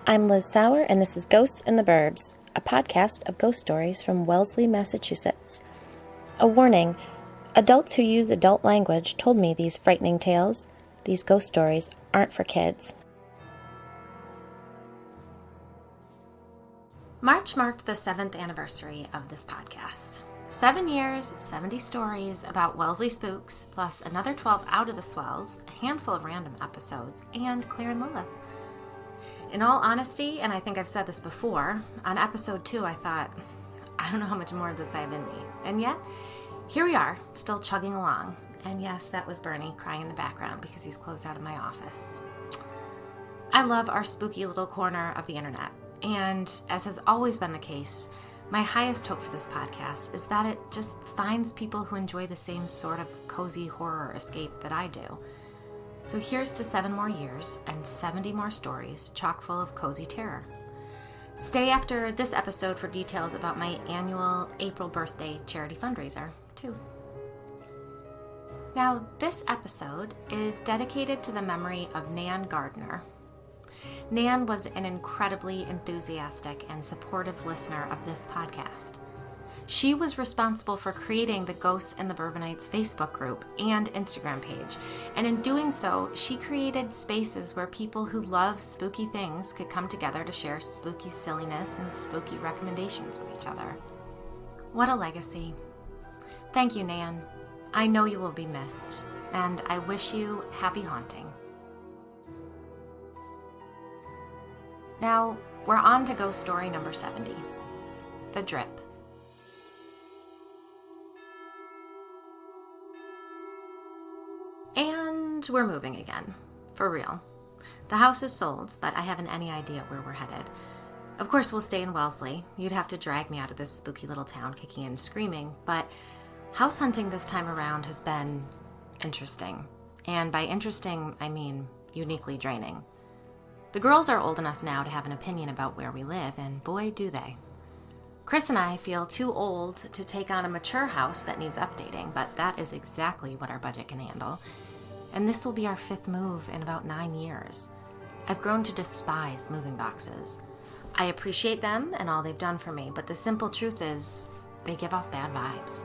I'm Liz Sauer, and this is Ghosts in the Burbs, a podcast of ghost stories from Wellesley, Massachusetts. A warning, adults who use adult language told me these frightening tales, these ghost stories, aren't for kids. March marked the 7th anniversary of this podcast. 7 years, 70 stories about Wellesley spooks, plus another 12 out of the swells, a handful of random episodes, and Claire and Lilith. In all honesty, and I think I've said this before, on episode 2 I thought, I don't know how much more of this I have in me. And yet, here we are, still chugging along. And yes, that was Bernie crying in the background because he's closed out of my office. I love our spooky little corner of the internet. And as has always been the case, my highest hope for this podcast is that it just finds people who enjoy the same sort of cozy horror escape that I do. So here's to 7 more years and 70 more stories chock full of cozy terror. Stay after this episode for details about my annual April birthday charity fundraiser, too. Now, this episode is dedicated to the memory of Nan Gardner. Nan was an incredibly enthusiastic and supportive listener of this podcast. She was responsible for creating the Ghosts and the Bourbonites Facebook group and Instagram page, and in doing so, she created spaces where people who love spooky things could come together to share spooky silliness and spooky recommendations with each other. What a legacy. Thank you, Nan. I know you will be missed, and I wish you happy haunting. Now, we're on to ghost story number 70, The Drip. And we're moving again. For real. The house is sold, but I haven't any idea where we're headed. Of course, we'll stay in Wellesley. You'd have to drag me out of this spooky little town kicking and screaming, but house hunting this time around has been interesting. And by interesting, I mean uniquely draining. The girls are old enough now to have an opinion about where we live, and boy, do they. Chris and I feel too old to take on a mature house that needs updating, but that is exactly what our budget can handle. And this will be our 5th move in about 9 years. I've grown to despise moving boxes. I appreciate them and all they've done for me, but the simple truth is they give off bad vibes.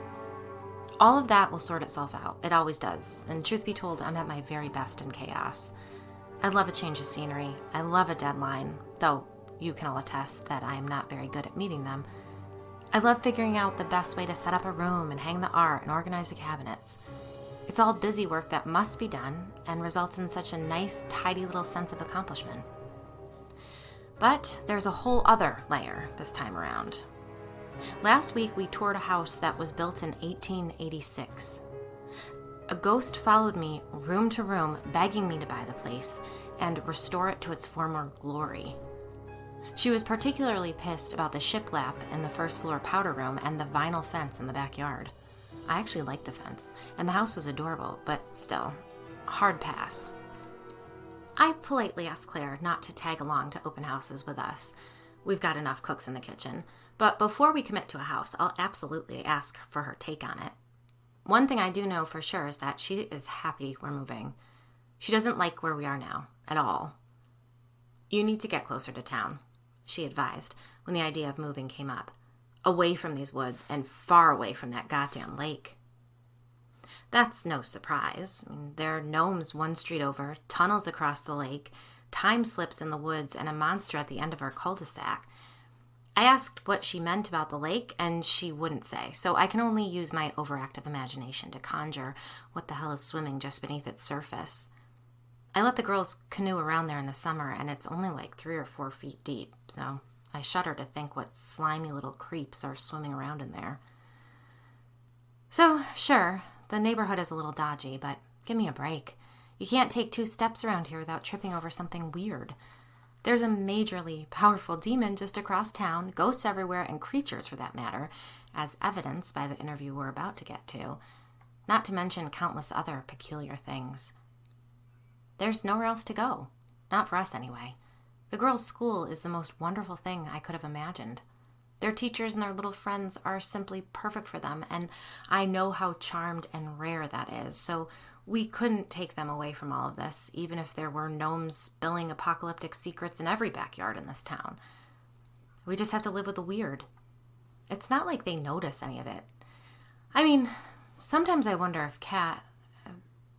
All of that will sort itself out. It always does. And truth be told, I'm at my very best in chaos. I love a change of scenery. I love a deadline, though you can all attest that I am not very good at meeting them. I love figuring out the best way to set up a room and hang the art and organize the cabinets. It's all busy work that must be done and results in such a nice, tidy little sense of accomplishment. But there's a whole other layer this time around. Last week we toured a house that was built in 1886. A ghost followed me room to room, begging me to buy the place and restore it to its former glory. She was particularly pissed about the shiplap in the first floor powder room and the vinyl fence in the backyard. I actually liked the fence, and the house was adorable, but still, hard pass. I politely asked Claire not to tag along to open houses with us. We've got enough cooks in the kitchen. But before we commit to a house, I'll absolutely ask for her take on it. One thing I do know for sure is that she is happy we're moving. She doesn't like where we are now, at all. You need to get closer to town, she advised when the idea of moving came up. Away from these woods and far away from that goddamn lake. That's no surprise. There are gnomes 1 street over, tunnels across the lake, time slips in the woods, and a monster at the end of our cul-de-sac. I asked what she meant about the lake, and she wouldn't say, so I can only use my overactive imagination to conjure what the hell is swimming just beneath its surface. I let the girls canoe around there in the summer, and it's only like 3 or 4 feet deep, so I shudder to think what slimy little creeps are swimming around in there. So, sure, the neighborhood is a little dodgy, but give me a break. You can't take 2 steps around here without tripping over something weird. There's a majorly powerful demon just across town, ghosts everywhere, and creatures for that matter, as evidenced by the interview we're about to get to, not to mention countless other peculiar things. There's nowhere else to go. Not for us, anyway. The girls' school is the most wonderful thing I could have imagined. Their teachers and their little friends are simply perfect for them, and I know how charmed and rare that is, so We couldn't take them away from all of this, even if there were gnomes spilling apocalyptic secrets in every backyard in this town. We just have to live with the weird. It's not like they notice any of it. I mean, sometimes I wonder if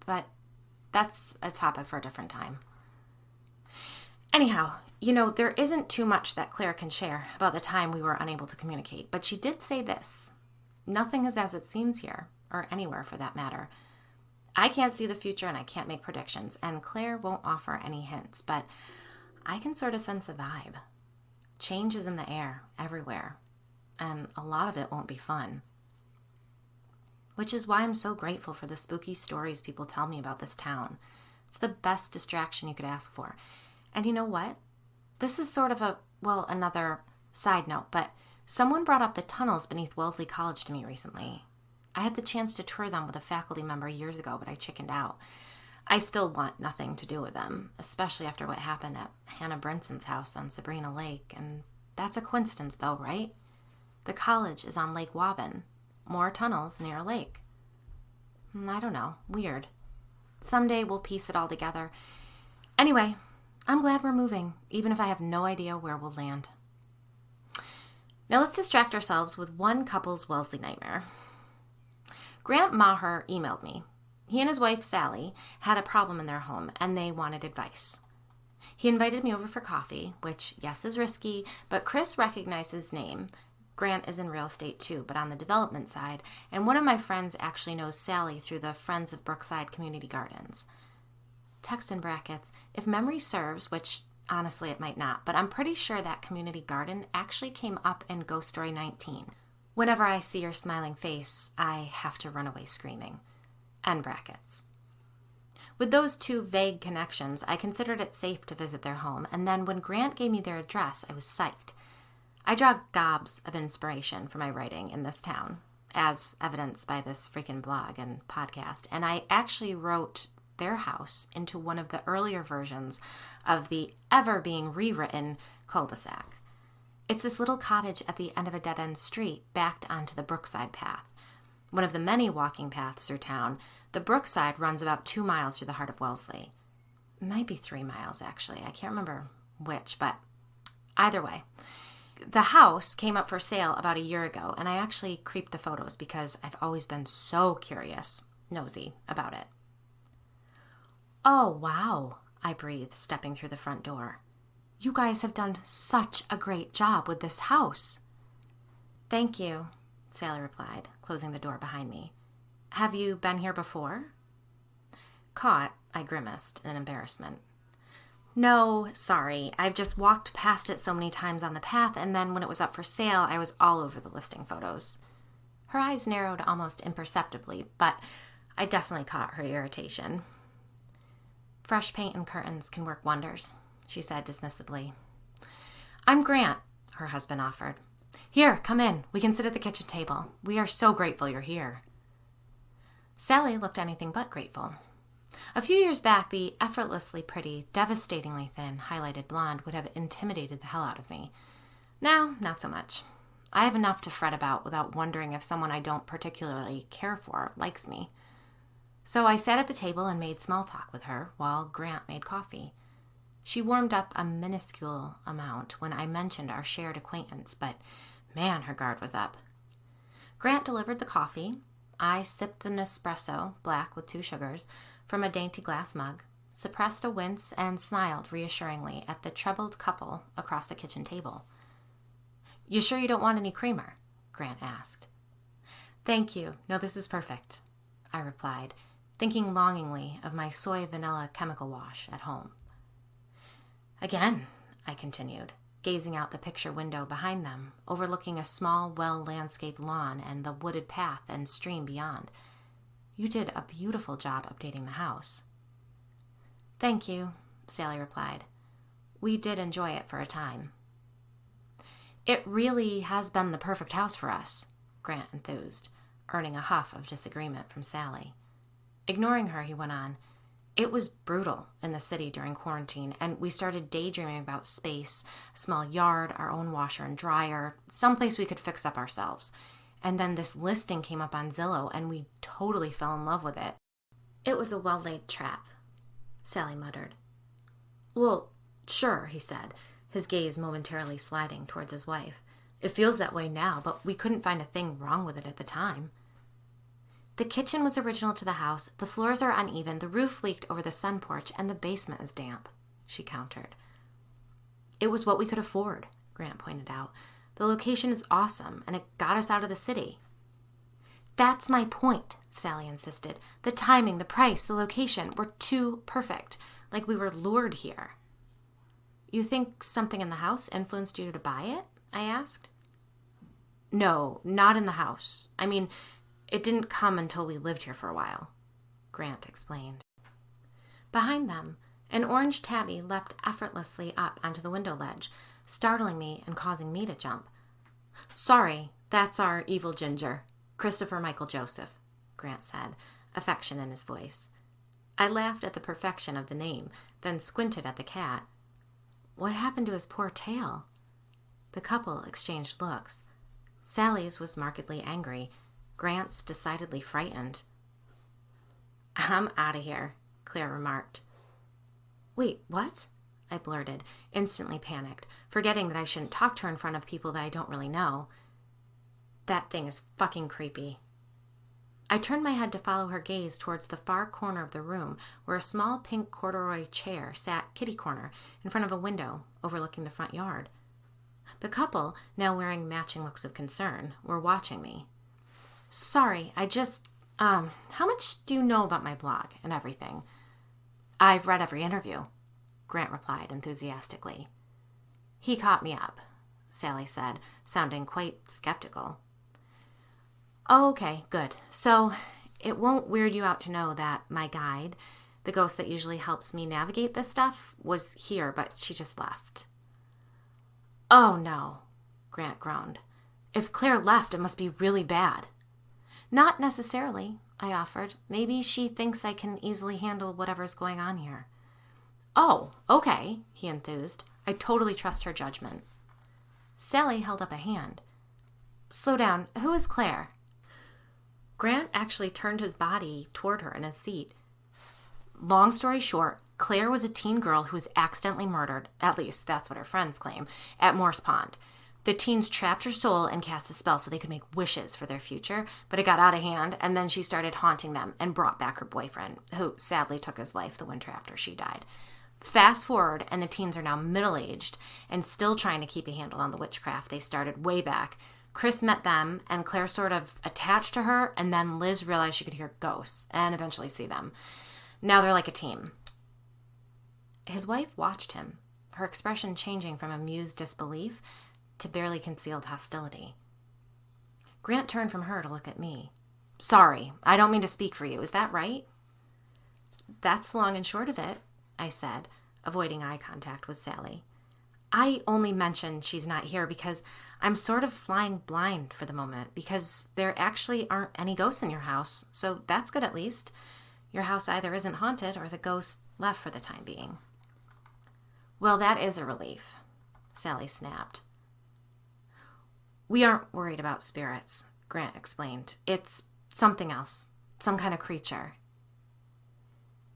but that's a topic for a different time. Anyhow, there isn't too much that Claire can share about the time we were unable to communicate, but she did say this: nothing is as it seems here, or anywhere for that matter. I can't see the future and I can't make predictions, and Claire won't offer any hints, but I can sort of sense a vibe. Change is in the air, everywhere, and a lot of it won't be fun. Which is why I'm so grateful for the spooky stories people tell me about this town. It's the best distraction you could ask for. And you know what? This is sort of another side note, but someone brought up the tunnels beneath Wellesley College to me recently. I had the chance to tour them with a faculty member years ago, but I chickened out. I still want nothing to do with them, especially after what happened at Hannah Brinson's house on Sabrina Lake, and that's a coincidence though, right? The college is on Lake Waban. More tunnels near a lake. I don't know. Weird. Someday we'll piece it all together. Anyway, I'm glad we're moving, even if I have no idea where we'll land. Now let's distract ourselves with one couple's Wellesley nightmare. Grant Maher emailed me. He and his wife, Sally, had a problem in their home, and they wanted advice. He invited me over for coffee, which, yes, is risky, but Chris recognized his name. Grant is in real estate too, but on the development side, and one of my friends actually knows Sally through the Friends of Brookside Community Gardens. Text in brackets, if memory serves, which honestly it might not, but I'm pretty sure that community garden actually came up in Ghost Story 19. Whenever I see your smiling face, I have to run away screaming. End brackets. With those two vague connections, I considered it safe to visit their home, and then when Grant gave me their address, I was psyched. I draw gobs of inspiration for my writing in this town, as evidenced by this freaking blog and podcast, and I actually wrote their house into one of the earlier versions of the ever being rewritten cul-de-sac. It's this little cottage at the end of a dead-end street backed onto the Brookside path. One of the many walking paths through town, the Brookside runs about 2 miles through the heart of Wellesley. It might be 3 miles, actually. I can't remember which, but either way. The house came up for sale about a year ago, and I actually creeped the photos because I've always been so nosy about it. Oh, wow, I breathed, stepping through the front door. You guys have done such a great job with this house. Thank you, Sally replied, closing the door behind me. Have you been here before? Caught, I grimaced in embarrassment. No, sorry. I've just walked past it so many times on the path, and then when it was up for sale, I was all over the listing photos. Her eyes narrowed almost imperceptibly, but I definitely caught her irritation. Fresh paint and curtains can work wonders, she said dismissively. I'm Grant, her husband offered. Here, come in. We can sit at the kitchen table. We are so grateful you're here. Sally looked anything but grateful. A few years back, the effortlessly pretty, devastatingly thin, highlighted blonde would have intimidated the hell out of me. Now, not so much. I have enough to fret about without wondering if someone I don't particularly care for likes me. So I sat at the table and made small talk with her while Grant made coffee. She warmed up a minuscule amount when I mentioned our shared acquaintance, but man, her guard was up. Grant delivered the coffee. I sipped the Nespresso, black with 2 sugars, from a dainty glass mug, suppressed a wince, and smiled reassuringly at the troubled couple across the kitchen table. You sure you don't want any creamer? Grant asked. Thank you. No, this is perfect, I replied, thinking longingly of my soy vanilla chemical wash at home. Again, I continued, gazing out the picture window behind them, overlooking a small, well-landscaped lawn and the wooded path and stream beyond. You did a beautiful job updating the house. Thank you, Sally replied. We did enjoy it for a time. It really has been the perfect house for us, Grant enthused, earning a huff of disagreement from Sally. Ignoring her, he went on, It was brutal in the city during quarantine, and we started daydreaming about space, a small yard, our own washer and dryer, someplace we could fix up ourselves. And then this listing came up on Zillow, and we totally fell in love with it. It was a well-laid trap, Sally muttered. Well, sure, he said, his gaze momentarily sliding towards his wife. It feels that way now, but we couldn't find a thing wrong with it at the time. The kitchen was original to the house, the floors are uneven, the roof leaked over the sun porch, and the basement is damp, she countered. It was what we could afford, Grant pointed out. The location is awesome, and it got us out of the city. That's my point, Sally insisted. The timing, the price, the location were too perfect, like we were lured here. You think something in the house influenced you to buy it? I asked. No, not in the house. I mean, it didn't come until we lived here for a while, Grant explained. Behind them, an orange tabby leapt effortlessly up onto the window ledge, startling me and causing me to jump. Sorry, that's our evil ginger, Christopher Michael Joseph, Grant said, affection in his voice. I laughed at the perfection of the name, then squinted at the cat. What happened to his poor tail? The couple exchanged looks. Sally's was markedly angry, Grant's decidedly frightened. I'm out of here, Claire remarked. Wait, what? I blurted, instantly panicked, forgetting that I shouldn't talk to her in front of people that I don't really know. That thing is fucking creepy. I turned my head to follow her gaze towards the far corner of the room where a small pink corduroy chair sat kitty-corner in front of a window overlooking the front yard. The couple, now wearing matching looks of concern, were watching me. Sorry, how much do you know about my blog and everything? I've read every interview, Grant replied enthusiastically. He caught me up, Sally said, sounding quite skeptical. Oh, okay, good. So it won't weird you out to know that my guide, the ghost that usually helps me navigate this stuff, was here, but she just left. Oh, no, Grant groaned. If Claire left, it must be really bad. Not necessarily, I offered. Maybe she thinks I can easily handle whatever's going on here. Oh, okay, he enthused. I totally trust her judgment. Sally held up a hand. Slow down. Who is Claire? Grant actually turned his body toward her in his seat. Long story short, Claire was a teen girl who was accidentally murdered, at least that's what her friends claim, at Morse Pond. The teens trapped her soul and cast a spell so they could make wishes for their future, but it got out of hand, and then she started haunting them and brought back her boyfriend, who sadly took his life the winter after she died. Fast forward, and the teens are now middle-aged and still trying to keep a handle on the witchcraft they started way back. Chris met them, and Claire sort of attached to her, and then Liz realized she could hear ghosts and eventually see them. Now they're like a team. His wife watched him, her expression changing from amused disbelief to barely concealed hostility. Grant turned from her to look at me. Sorry, I don't mean to speak for you. Is that right? That's the long and short of it, I said, avoiding eye contact with Sally. I only mentioned she's not here because I'm sort of flying blind for the moment, because there actually aren't any ghosts in your house, so that's good at least. Your house either isn't haunted or the ghost left for the time being. Well, that is a relief, Sally snapped. We aren't worried about spirits, Grant explained. It's something else, some kind of creature.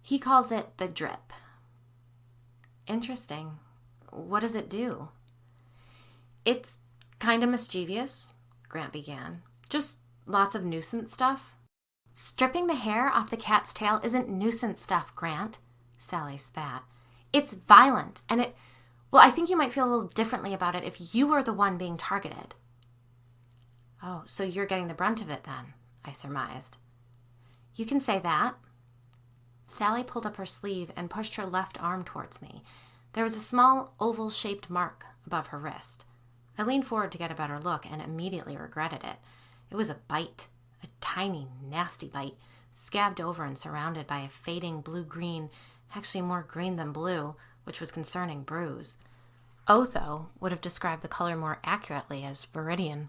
He calls it the drip. Interesting. What does it do? It's kind of mischievous, Grant began. Just lots of nuisance stuff. Stripping the hair off the cat's tail isn't nuisance stuff, Grant, Sally spat. It's violent, and I think you might feel a little differently about it if you were the one being targeted. Oh, so you're getting the brunt of it then, I surmised. You can say that. Sally pulled up her sleeve and pushed her left arm towards me. There was a small oval-shaped mark above her wrist. I leaned forward to get a better look and immediately regretted it. It was a bite, a tiny, nasty bite, scabbed over and surrounded by a fading blue-green, actually more green than blue, which was concerning bruise. Otho would have described the color more accurately as viridian.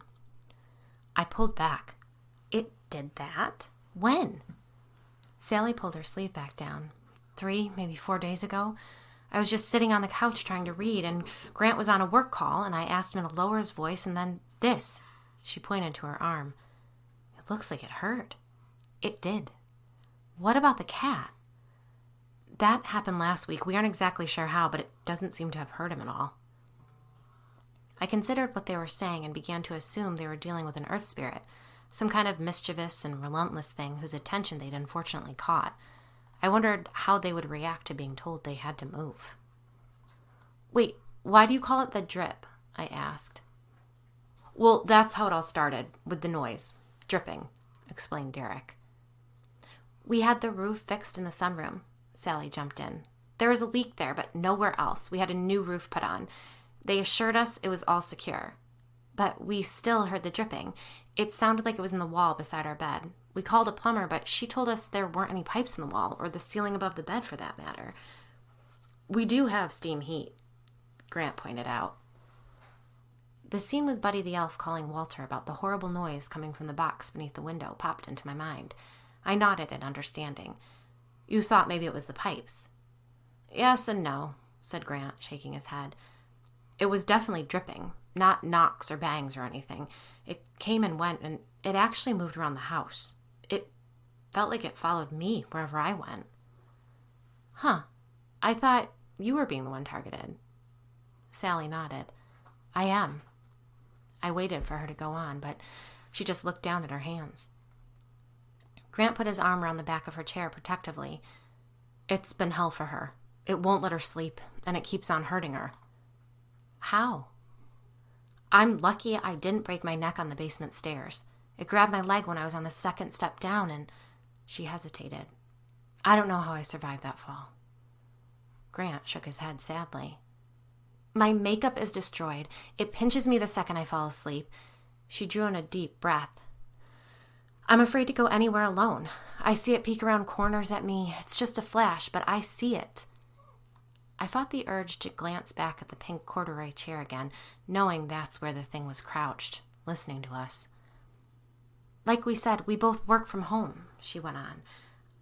I pulled back. It did that? When? Sally pulled her sleeve back down. 3, maybe 4 days ago. I was just sitting on the couch trying to read, and Grant was on a work call, and I asked him to lower his voice, and then this. She pointed to her arm. It looks like it hurt. It did. What about the cat? That happened last week. We aren't exactly sure how, but it doesn't seem to have hurt him at all. I considered what they were saying and began to assume they were dealing with an earth spirit, some kind of mischievous and relentless thing whose attention they'd unfortunately caught. I wondered how they would react to being told they had to move. Wait, why do you call it the drip? I asked. Well, that's how it all started, with the noise. Dripping, explained Derek. We had the roof fixed in the sunroom. Sally jumped in. There was a leak there, but nowhere else. We had a new roof put on. They assured us it was all secure. But we still heard the dripping. It sounded like it was in the wall beside our bed. We called a plumber, but she told us there weren't any pipes in the wall, or the ceiling above the bed for that matter. We do have steam heat, Grant pointed out. The scene with Buddy the Elf calling Walter about the horrible noise coming from the box beneath the window popped into my mind. I nodded in understanding. You thought maybe it was the pipes. Yes and no, said Grant, shaking his head. It was definitely dripping, not knocks or bangs or anything. It came and went, and it actually moved around the house. It felt like it followed me wherever I went. Huh. I thought you were being the one targeted. Sally nodded. I am. I waited for her to go on, but she just looked down at her hands. Grant put his arm around the back of her chair protectively. It's been hell for her. It won't let her sleep, and it keeps on hurting her. How? I'm lucky I didn't break my neck on the basement stairs. It grabbed my leg when I was on the second step down, and she hesitated. I don't know how I survived that fall. Grant shook his head sadly. My makeup is destroyed. It pinches me the second I fall asleep. She drew in a deep breath. I'm afraid to go anywhere alone. I see it peek around corners at me. It's just a flash, but I see it. I fought the urge to glance back at the pink corduroy chair again, knowing that's where the thing was crouched, listening to us. Like we said, we both work from home, she went on.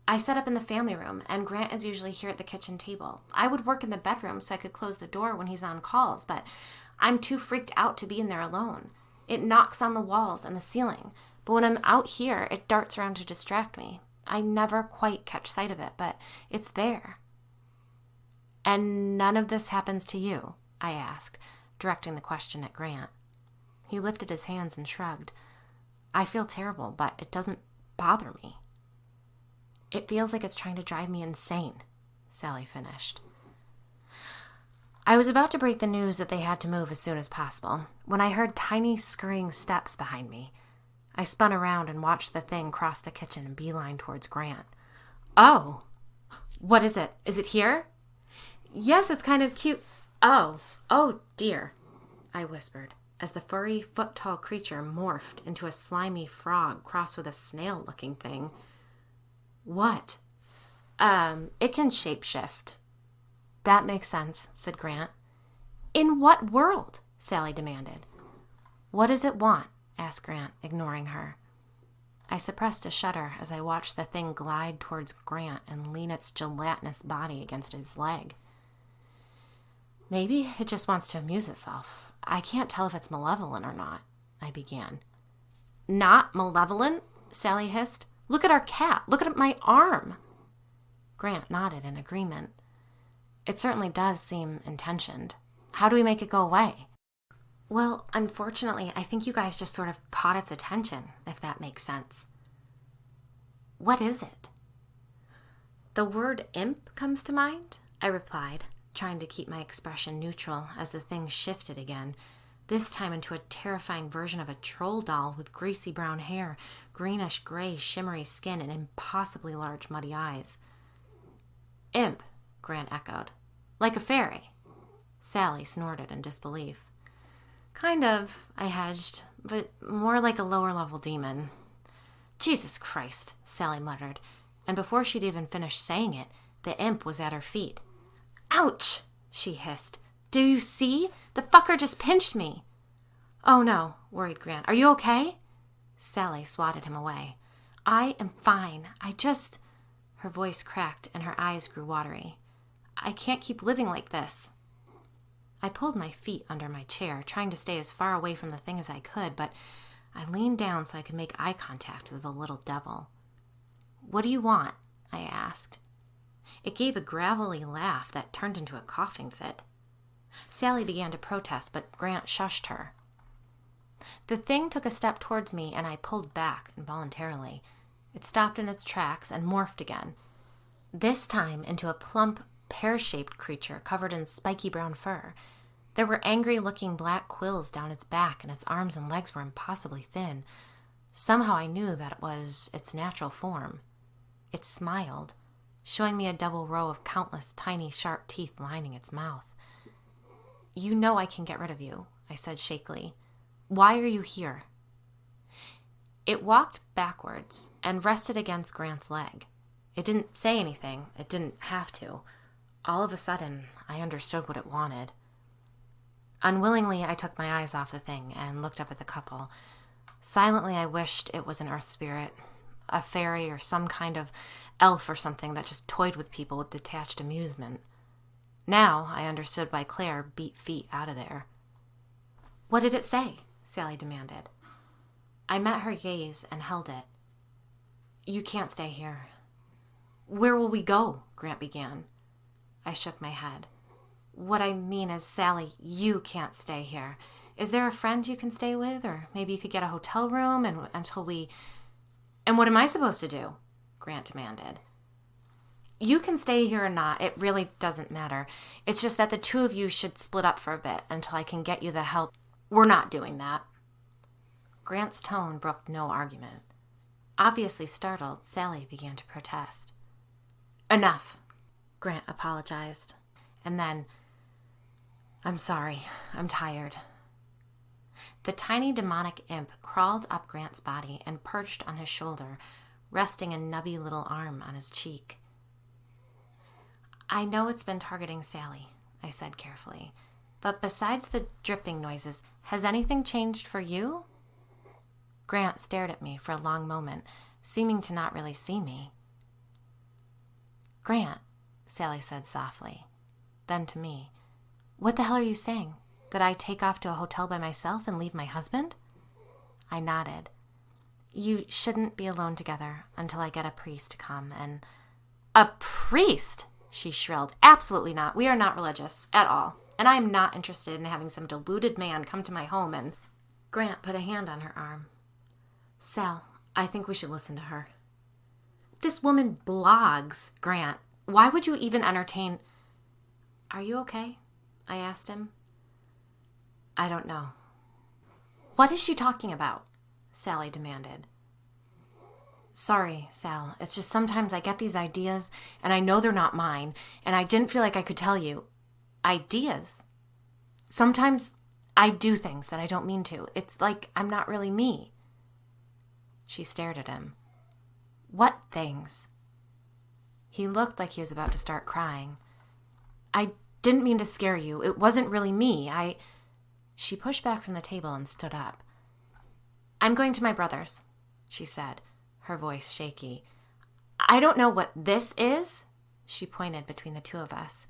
I set up in the family room, and Grant is usually here at the kitchen table. I would work in the bedroom so I could close the door when he's on calls, but I'm too freaked out to be in there alone. It knocks on the walls and the ceiling, but when I'm out here, it darts around to distract me. I never quite catch sight of it, but it's there. And none of this happens to you? I asked, directing the question at Grant. He lifted his hands and shrugged. I feel terrible, but it doesn't bother me. It feels like it's trying to drive me insane, Sally finished. I was about to break the news that they had to move as soon as possible when I heard tiny scurrying steps behind me. I spun around and watched the thing cross the kitchen and beeline towards Grant. Oh, what is it? Is it here? Yes, it's kind of cute. Oh dear, I whispered as the furry, foot-tall creature morphed into a slimy frog crossed with a snail-looking thing. What? It can shapeshift. That makes sense, said Grant. In what world? Sally demanded. What does it want? Asked Grant, ignoring her. I suppressed a shudder as I watched the thing glide towards Grant and lean its gelatinous body against his leg. Maybe it just wants to amuse itself. I can't tell if it's malevolent or not, I began. Not malevolent? Sally hissed. Look at our cat. Look at my arm. Grant nodded in agreement. It certainly does seem intentioned. How do we make it go away? Well, unfortunately, I think you guys just sort of caught its attention, if that makes sense. What is it? The word imp comes to mind, I replied, trying to keep my expression neutral as the thing shifted again, this time into a terrifying version of a troll doll with greasy brown hair, greenish-gray shimmery skin, and impossibly large muddy eyes. Imp, Grant echoed. Like a fairy. Sally snorted in disbelief. Kind of, I hedged, but more like a lower-level demon. Jesus Christ, Sally muttered, and before she'd even finished saying it, the imp was at her feet. Ouch, she hissed. Do you see? The fucker just pinched me. Oh no, worried Grant. Are you okay? Sally swatted him away. I am fine. Her voice cracked and her eyes grew watery. I can't keep living like this. I pulled my feet under my chair, trying to stay as far away from the thing as I could, but I leaned down so I could make eye contact with the little devil. What do you want? I asked. It gave a gravelly laugh that turned into a coughing fit. Sally began to protest, but Grant shushed her. The thing took a step towards me, and I pulled back involuntarily. It stopped in its tracks and morphed again, this time into a plump, pear-shaped creature covered in spiky brown fur. There were angry-looking black quills down its back, and its arms and legs were impossibly thin. Somehow I knew that it was its natural form. It smiled, showing me a double row of countless tiny, sharp teeth lining its mouth. "You know I can get rid of you," I said shakily. "Why are you here?" It walked backwards and rested against Grant's leg. It didn't say anything. It didn't have to. All of a sudden, I understood what it wanted. Unwillingly, I took my eyes off the thing and looked up at the couple. Silently, I wished it was an earth spirit, a fairy or some kind of elf or something that just toyed with people with detached amusement. Now I understood why Claire beat feet out of there. "What did it say?" Sally demanded. I met her gaze and held it. "You can't stay here." "Where will we go?" Grant began. I shook my head. "What I mean is, Sally, you can't stay here. Is there a friend you can stay with? Or maybe you could get a hotel room until we..." "And what am I supposed to do?" Grant demanded. "You can stay here or not. It really doesn't matter. It's just that the two of you should split up for a bit until I can get you the help." "We're not doing that." Grant's tone brooked no argument. Obviously startled, Sally began to protest. "Enough," Grant apologized. And then, "I'm sorry. I'm tired." The tiny demonic imp crawled up Grant's body and perched on his shoulder, resting a nubby little arm on his cheek. "I know it's been targeting Sally," I said carefully. "But besides the dripping noises, has anything changed for you?" Grant stared at me for a long moment, seeming to not really see me. "Grant," Sally said softly. Then to me, "What the hell are you saying? That I take off to a hotel by myself and leave my husband?" I nodded. "You shouldn't be alone together until I get a priest to come and..." "A priest?" she shrilled. "Absolutely not. We are not religious at all. And I am not interested in having some deluded man come to my home and..." Grant put a hand on her arm. "Sal, I think we should listen to her." "This woman blogs, Grant. Why would you even entertain..." "Are you okay?" I asked him. "I don't know." "What is she talking about?" Sally demanded. "Sorry, Sal. It's just sometimes I get these ideas, and I know they're not mine, and I didn't feel like I could tell you." "Ideas?" "Sometimes I do things that I don't mean to. It's like I'm not really me." She stared at him. "What things?" He looked like he was about to start crying. "I didn't mean to scare you. It wasn't really me. She pushed back from the table and stood up. "I'm going to my brother's," she said, her voice shaky. "I don't know what this is," she pointed between the two of us,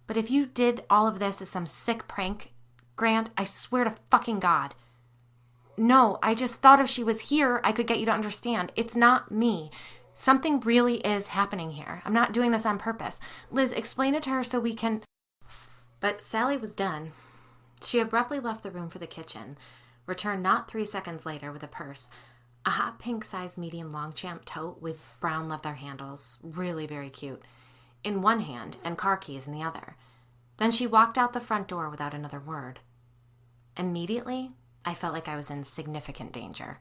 "but if you did all of this as some sick prank, Grant, I swear to fucking God." "No, I just thought if she was here, I could get you to understand. It's not me. Something really is happening here. I'm not doing this on purpose. Liz, explain it to her so we can..." But Sally was done. She abruptly left the room for the kitchen, returned not 3 seconds later with a purse, a hot pink-sized medium Longchamp tote with brown leather handles, really very cute, in one hand and car keys in the other. Then she walked out the front door without another word. Immediately, I felt like I was in significant danger.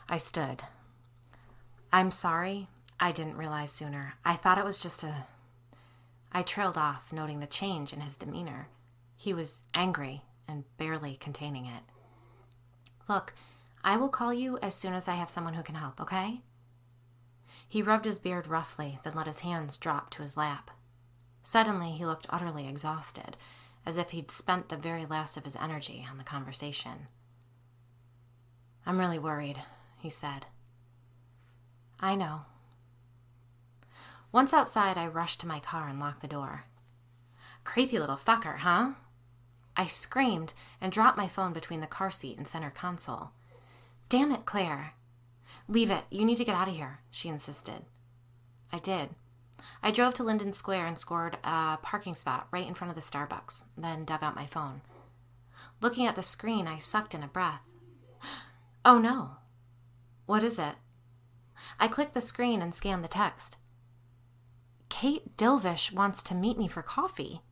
I stood. "I'm sorry. I didn't realize sooner. I thought it was just a..." I trailed off, noting the change in his demeanor. He was angry and barely containing it. "Look, I will call you as soon as I have someone who can help, okay?" He rubbed his beard roughly, then let his hands drop to his lap. Suddenly, he looked utterly exhausted, as if he'd spent the very last of his energy on the conversation. "I'm really worried," he said. "I know." Once outside, I rushed to my car and locked the door. "Creepy little fucker, huh?" I screamed and dropped my phone between the car seat and center console. "Damn it, Claire." "Leave it. You need to get out of here," she insisted. I did. I drove to Linden Square and scored a parking spot right in front of the Starbucks, then dug out my phone. Looking at the screen, I sucked in a breath. Oh no. What is it? I clicked the screen and scanned the text. Kate Dilvish wants to meet me for coffee.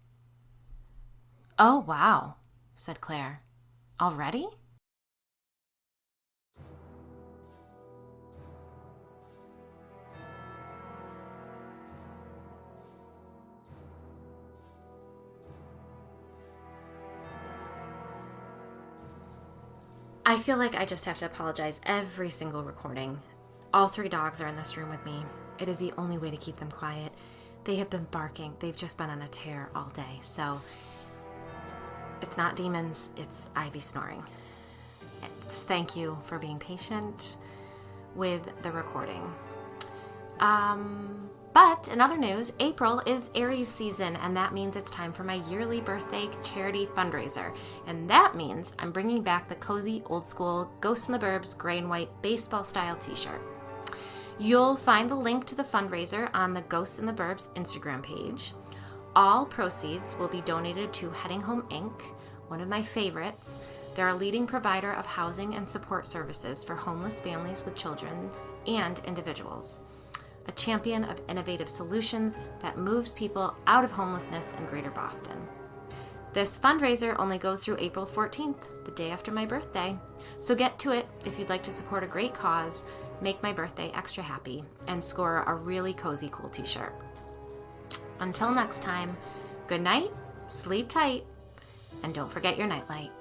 Oh, wow, said Claire. Already? I feel like I just have to apologize every single recording. All 3 dogs are in this room with me. It is the only way to keep them quiet. They have been barking. They've just been on a tear all day. So it's not demons, it's Ivy snoring. Thank you for being patient with the recording. But in other news, April is Aries season, and that means it's time for my yearly birthday charity fundraiser. And that means I'm bringing back the cozy, old school Ghost in the Burbs gray and white baseball style t-shirt. You'll find the link to the fundraiser on the Ghosts in the Burbs Instagram page. All proceeds will be donated to Heading Home Inc., one of my favorites. They're a leading provider of housing and support services for homeless families with children and individuals. A champion of innovative solutions that moves people out of homelessness in Greater Boston. This fundraiser only goes through April 14th, the day after my birthday. So get to it if you'd like to support a great cause, make my birthday extra happy, and score a really cozy, cool t-shirt. Until next time, good night, sleep tight, and don't forget your nightlight.